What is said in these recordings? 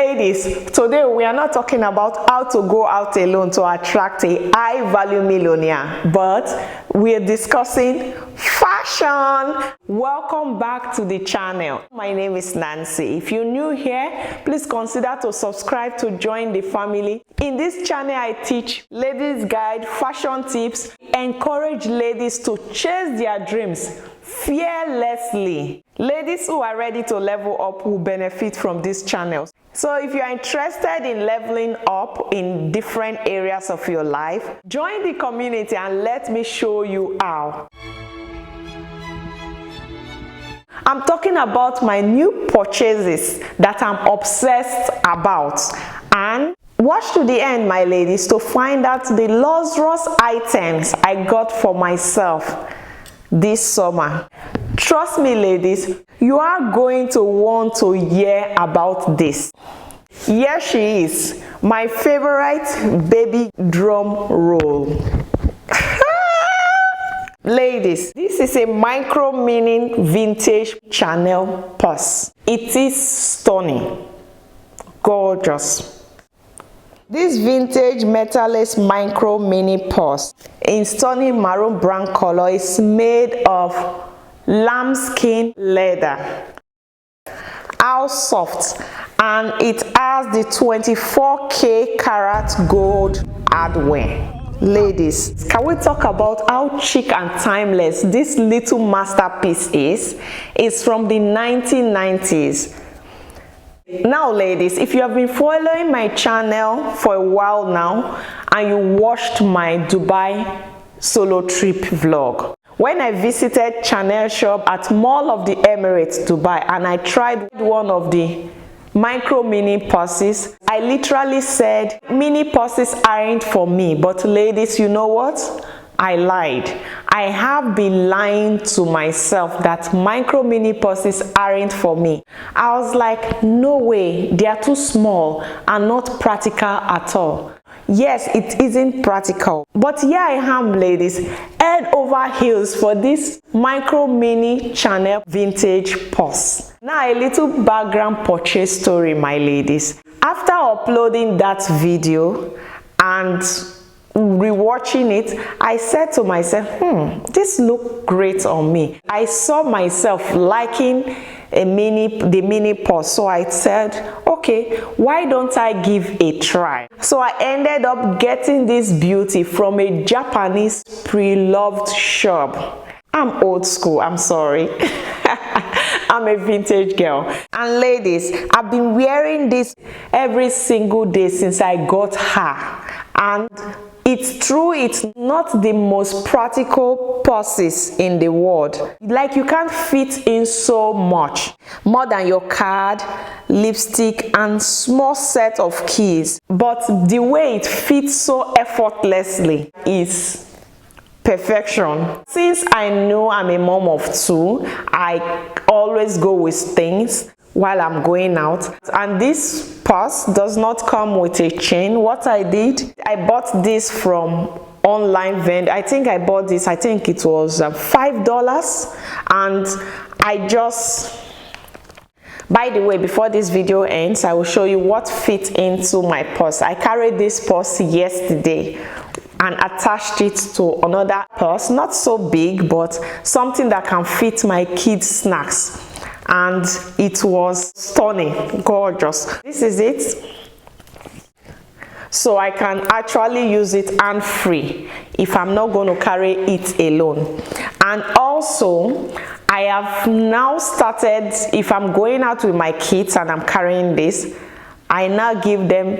Ladies, today we are not talking about how to go out alone to attract a high-value millionaire, but we are discussing fashion. Welcome back to the channel. My name is Nancy. If you're new here, please consider to subscribe to join the family. In this channel, I teach ladies guide, fashion tips, encourage ladies to chase their dreams fearlessly. Ladies who are ready to level up will benefit from this channel. So if you are interested in leveling up in different areas of your life, join the community and let me show you how. I'm talking about my new purchases that I'm obsessed about, and watch to the end, my ladies, to find out the luxurious items I got for myself this summer. Trust me, ladies, you are going to want to hear about this. Here she is, my favorite baby drum roll. Ladies, this is a micro mini vintage Chanel purse. It is stunning, gorgeous. This vintage Matelasse micro mini purse in stunning maroon brown color is made of lambskin leather. How soft, and it has the 24K karat gold hardware. Ladies, can we talk about how chic and timeless this little masterpiece is? It's from the 1990s. Now, ladies, if you have been following my channel for a while now and you watched my Dubai solo trip vlog, when I visited Chanel shop at Mall of the Emirates, Dubai, and I tried one of the micro mini purses, I literally said mini purses aren't for me. But ladies, you know what? I lied. I have been lying to myself that micro mini purses aren't for me. I was like, no way, they are too small and not practical at all. Yes, it isn't practical, but here I am, ladies, head over heels for this micro mini Chanel vintage purse. Now a little background purchase story, my ladies. After uploading that video and rewatching it, I said to myself, this looked great on me. I saw myself liking the mini purse, so I said, okay, why don't I give a try? So I ended up getting this beauty from a Japanese pre-loved shop. I'm old school, I'm sorry. I'm a vintage girl. And ladies, I've been wearing this every single day since I got her. And it's true, it's not the most practical purses in the world. Like, you can't fit in so much more than your card, lipstick, and small set of keys. But the way it fits so effortlessly is perfection. Since I know I'm a mom of two, I always go with things while I'm going out, and this purse does not come with a chain. What I did, I bought this from online vend. I think I bought this, I think it was $5, and I just, by the way, before this video ends, I will show you what fits into my purse. I carried this purse yesterday and attached it to another purse, not so big, but something that can fit my kids' snacks. And it was stunning, gorgeous. This is it. So I can actually use it hand-free if I'm not going to carry it alone. And also, I have now started, if I'm going out with my kids and I'm carrying this, I now give them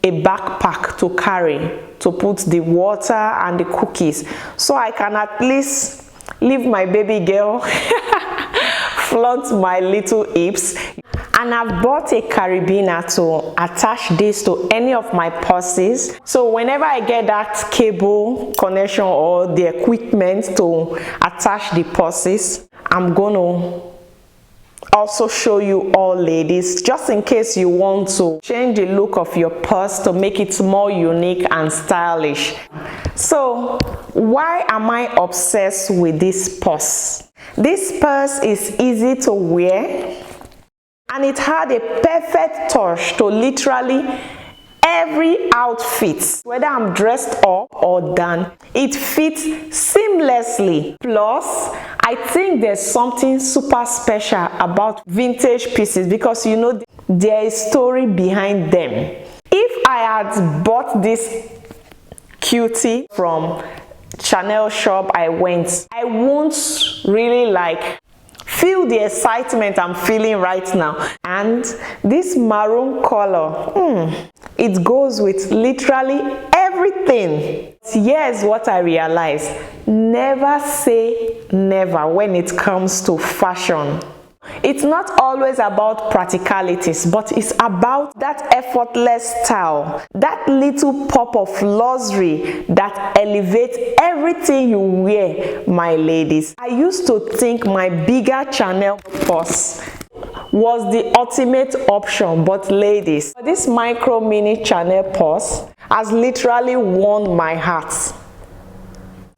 a backpack to carry, to put the water and the cookies, so I can at least leave my baby girl flaunt my little hips. And I've bought a carabiner to attach this to any of my purses, so whenever I get that cable connection or the equipment to attach the purses, I'm gonna also show you all, ladies, just in case you want to change the look of your purse to make it more unique and stylish. So why am I obsessed with this purse? This purse is easy to wear and it had a perfect touch to literally every outfit, whether I'm dressed up or down. It fits seamlessly. Plus, I think there's something super special about vintage pieces because you know there is story behind them. If I had bought this cutie from Chanel shop I went, I won't really like feel the excitement I'm feeling right now. And this maroon color, it goes with literally everything. Here's what I realized: never say never when it comes to fashion. It's not always about practicalities, but it's about that effortless style, that little pop of luxury that elevates everything you wear, my ladies. I used to think my bigger Chanel purse was the ultimate option, but ladies, this micro mini Chanel purse has literally won my heart.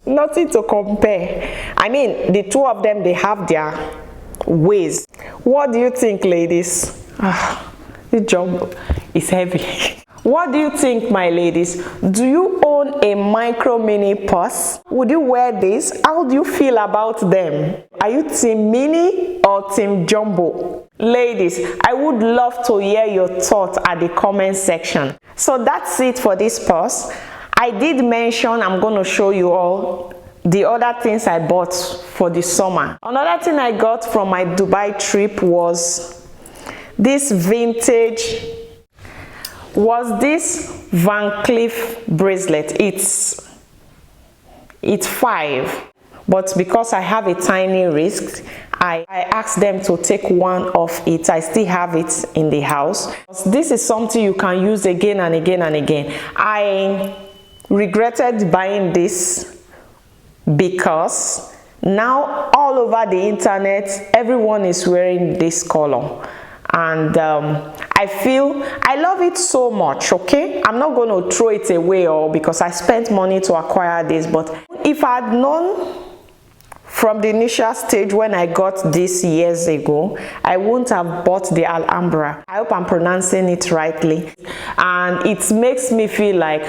Nothing to compare. I mean, the two of them, they have their ways. What do you think, ladies? The jumbo is heavy. What do you think, my ladies? Do you own a micro mini purse? Would you wear this? How do you feel about them? Are you team mini or team jumbo? Ladies, I would love to hear your thoughts at the comment section. So that's it for this purse. I did mention I'm going to show you all the other things I bought for the summer. Another thing I got from my Dubai trip was this Vancleef bracelet. It's 5, but because I have a tiny wrist, I asked them to take one of it. I still have it in the house. This is something you can use again and again and again. I regretted buying this because now all over the internet everyone is wearing this color, and I love it so much. Okay, I'm not going to throw it away or because I spent money to acquire this, but if I had known from the initial stage when I got this years ago, I wouldn't have bought the Alhambra. I hope I'm pronouncing it rightly, and it makes me feel like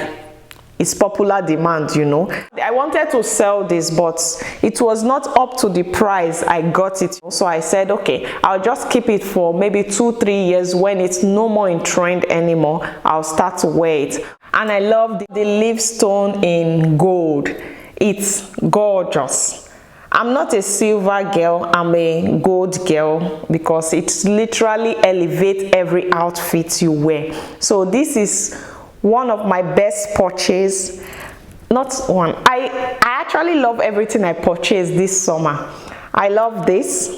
it's popular demand, you know. I wanted to sell this, but it was not up to the price I got it. So I said, okay, I'll just keep it for maybe 2-3 years. When it's no more in trend anymore, I'll start to wear it. And I love the leaf stone in gold. It's gorgeous. I'm not a silver girl, I'm a gold girl because it literally elevates every outfit you wear. So this is one of my best purchases. Not one, I actually love everything I purchased this summer. I love this.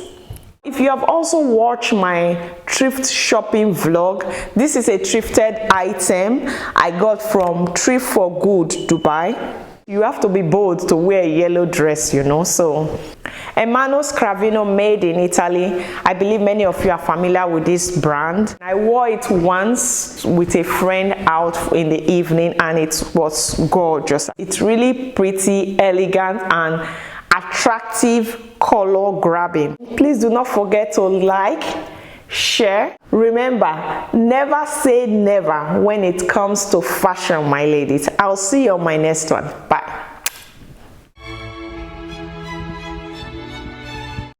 If you have also watched my thrift shopping vlog, this is a thrifted item I got from Thrift for Good Dubai. You have to be bold to wear a yellow dress, you know. So Ermanno Scervino, made in Italy. I believe many of you are familiar with this brand. I wore it once with a friend out in the evening and it was gorgeous. It's really pretty, elegant and attractive, color grabbing. Please do not forget to like, share. Remember, never say never when it comes to fashion, my ladies. I'll see you on my next one. Bye.